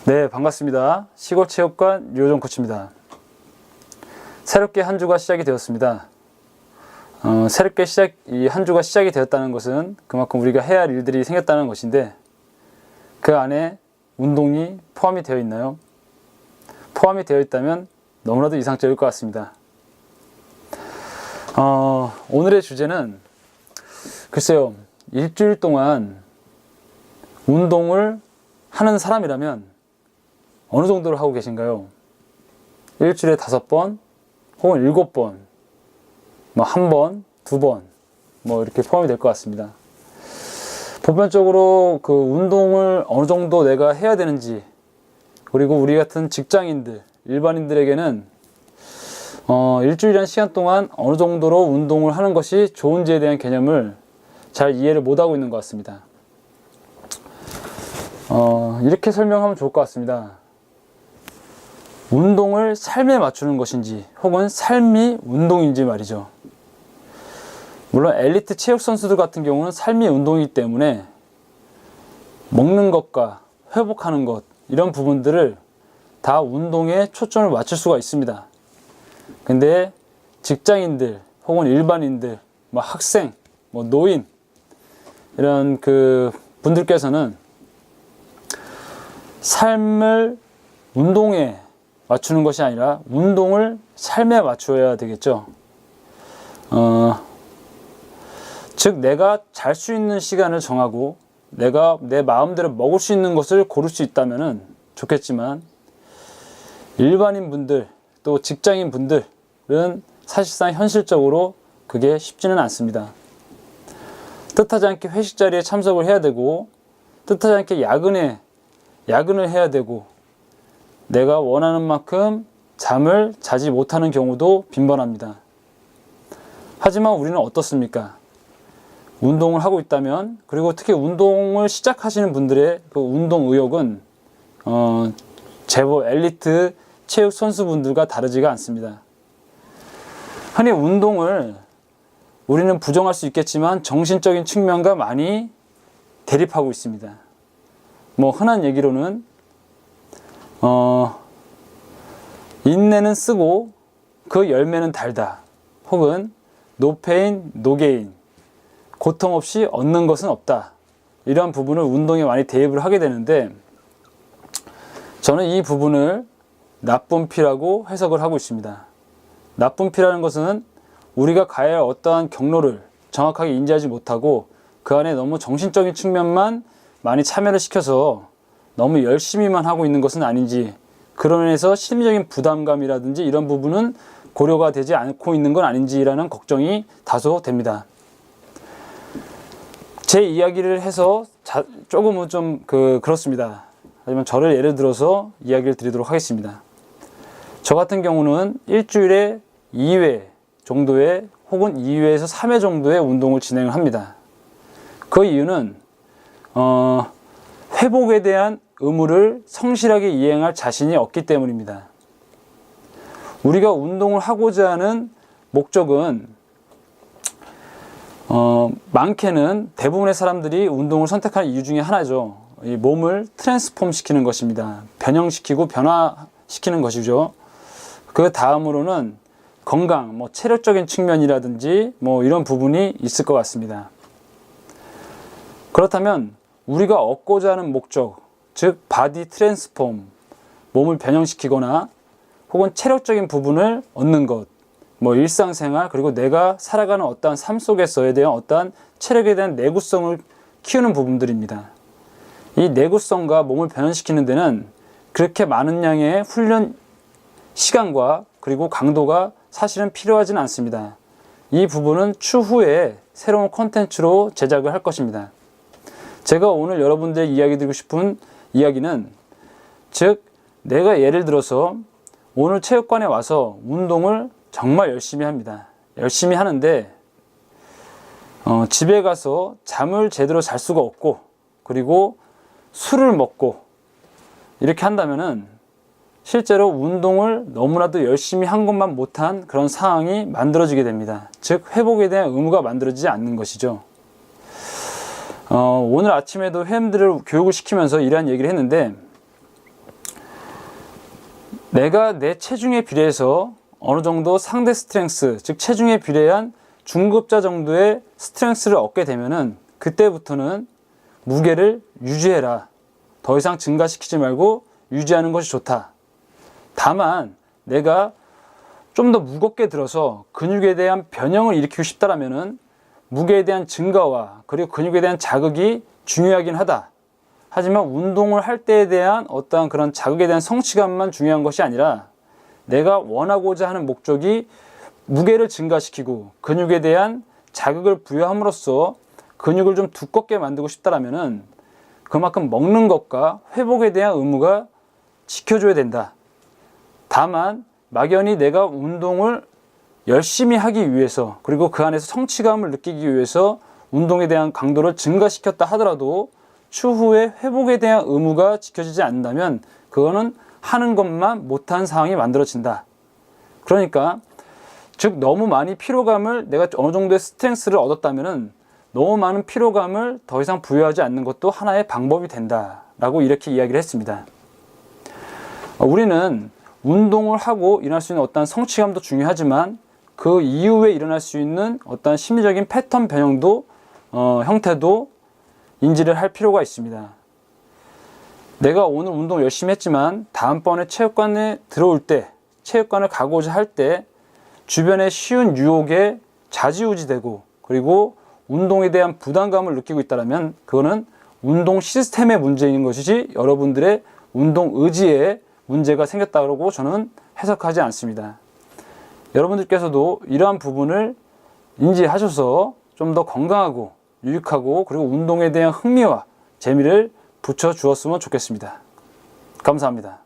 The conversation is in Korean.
네, 반갑습니다. 시골체육관 류호정 코치입니다. 새롭게 한 주가 시작이 되었습니다. 새롭게 이 한 주가 시작이 되었다는 것은 그만큼 우리가 해야 할 일들이 생겼다는 것인데, 그 안에 운동이 포함이 되어 있나요? 포함이 되어 있다면 너무나도 이상적일 것 같습니다. 오늘의 주제는 글쎄요, 일주일 동안 운동을 하는 사람이라면 어느 정도로 하고 계신가요? 일주일에 5번 혹은 7번, 뭐 1번, 2번, 뭐 이렇게 포함이 될 것 같습니다. 보편적으로 그 운동을 어느 정도 내가 해야 되는지, 그리고 우리 같은 직장인들, 일반인들에게는 일주일이라는 시간 동안 어느 정도로 운동을 하는 것이 좋은지에 대한 개념을 잘 이해를 못하고 있는 것 같습니다. 이렇게 설명하면 좋을 것 같습니다. 운동을 삶에 맞추는 것인지, 혹은 삶이 운동인지 말이죠. 물론 엘리트 체육 선수들 같은 경우는 삶이 운동이기 때문에 먹는 것과 회복하는 것, 이런 부분들을 다 운동에 초점을 맞출 수가 있습니다. 근데 직장인들 혹은 일반인들, 뭐 학생, 뭐 노인, 이런 그 분들께서는 삶을 운동에 맞추는 것이 아니라 운동을 삶에 맞춰야 되겠죠. 즉 내가 잘 수 있는 시간을 정하고 내가 내 마음대로 먹을 수 있는 것을 고를 수 있다면 좋겠지만, 일반인 분들 또 직장인 분들은 사실상 현실적으로 그게 쉽지는 않습니다. 뜻하지 않게 회식 자리에 참석을 해야 되고, 뜻하지 않게 야근을 해야 되고, 내가 원하는 만큼 잠을 자지 못하는 경우도 빈번합니다. 하지만 우리는 어떻습니까? 운동을 하고 있다면, 그리고 특히 운동을 시작하시는 분들의 그 운동 의욕은 제법 엘리트 체육 선수분들과 다르지가 않습니다. 흔히 운동을 우리는 부정할 수 있겠지만 정신적인 측면과 많이 대립하고 있습니다. 뭐 흔한 얘기로는 인내는 쓰고 그 열매는 달다, 혹은 no pain, no gain, 고통 없이 얻는 것은 없다, 이러한 부분을 운동에 많이 대입을 하게 되는데, 저는 이 부분을 나쁜 피라고 해석을 하고 있습니다. 나쁜 피라는 것은 우리가 가야 할 어떠한 경로를 정확하게 인지하지 못하고 그 안에 너무 정신적인 측면만 많이 참여를 시켜서 너무 열심히만 하고 있는 것은 아닌지, 그런 면에서 심리적인 부담감이라든지 이런 부분은 고려가 되지 않고 있는 건 아닌지라는 걱정이 다소 됩니다. 제 이야기를 해서 조금은 좀 그렇습니다. 하지만 저를 예를 들어서 이야기를 드리도록 하겠습니다. 저 같은 경우는 일주일에 2회 정도의, 혹은 2회에서 3회 정도의 운동을 진행을 합니다. 그 이유는 회복에 대한 의무를 성실하게 이행할 자신이 없기 때문입니다. 우리가 운동을 하고자 하는 목적은 많게는 대부분의 사람들이 운동을 선택하는 이유 중에 하나죠. 이 몸을 트랜스폼 시키는 것입니다. 변형시키고 변화시키는 것이죠. 그 다음으로는 건강, 뭐 체력적인 측면이라든지 뭐 이런 부분이 있을 것 같습니다. 그렇다면 우리가 얻고자 하는 목적, 즉 바디 트랜스폼, 몸을 변형시키거나 혹은 체력적인 부분을 얻는 것, 뭐 일상생활, 그리고 내가 살아가는 어떠한 삶 속에서에 대한 어떠한 체력에 대한 내구성을 키우는 부분들입니다. 이 내구성과 몸을 변형시키는 데는 그렇게 많은 양의 훈련 시간과 그리고 강도가 사실은 필요하지는 않습니다. 이 부분은 추후에 새로운 콘텐츠로 제작을 할 것입니다. 제가 오늘 여러분들에게 이야기 드리고 싶은 이야기는, 즉 내가 예를 들어서 오늘 체육관에 와서 운동을 정말 열심히 합니다. 열심히 하는데 집에 가서 잠을 제대로 잘 수가 없고, 그리고 술을 먹고 이렇게 한다면은 실제로 운동을 너무나도 열심히 한 것만 못한 그런 상황이 만들어지게 됩니다. 즉 회복에 대한 의무가 만들어지지 않는 것이죠. 오늘 아침에도 회원들을 교육을 시키면서 이러한 얘기를 했는데, 내가 내 체중에 비례해서 어느 정도 상대 스트렝스, 즉 체중에 비례한 중급자 정도의 스트렝스를 얻게 되면은 그때부터는 무게를 유지해라. 더 이상 증가시키지 말고 유지하는 것이 좋다. 다만 내가 좀 더 무겁게 들어서 근육에 대한 변형을 일으키고 싶다라면은 무게에 대한 증가와 그리고 근육에 대한 자극이 중요하긴 하다. 하지만 운동을 할 때에 대한 어떠한 그런 자극에 대한 성취감만 중요한 것이 아니라 내가 원하고자 하는 목적이 무게를 증가시키고 근육에 대한 자극을 부여함으로써 근육을 좀 두껍게 만들고 싶다라면은 그만큼 먹는 것과 회복에 대한 의무가 지켜줘야 된다. 다만 막연히 내가 운동을 열심히 하기 위해서 그리고 그 안에서 성취감을 느끼기 위해서 운동에 대한 강도를 증가시켰다 하더라도 추후에 회복에 대한 의무가 지켜지지 않는다면 그거는 하는 것만 못한 상황이 만들어진다. 그러니까 즉 너무 많이 피로감을 내가 어느 정도의 스트렝스를 얻었다면은 너무 많은 피로감을 더 이상 부여하지 않는 것도 하나의 방법이 된다라고 이렇게 이야기를 했습니다. 우리는 운동을 하고 일어날 수 있는 어떤 성취감도 중요하지만 그 이후에 일어날 수 있는 어떤 심리적인 패턴 변형도 형태도 인지를 할 필요가 있습니다. 내가 오늘 운동 열심히 했지만 다음번에 체육관에 들어올 때, 체육관을 가고자 할 때 주변에 쉬운 유혹에 좌지우지되고 그리고 운동에 대한 부담감을 느끼고 있다면 그거는 운동 시스템의 문제인 것이지 여러분들의 운동 의지에 문제가 생겼다고 저는 해석하지 않습니다. 여러분들께서도 이러한 부분을 인지하셔서 좀 더 건강하고 유익하고 그리고 운동에 대한 흥미와 재미를 붙여주었으면 좋겠습니다. 감사합니다.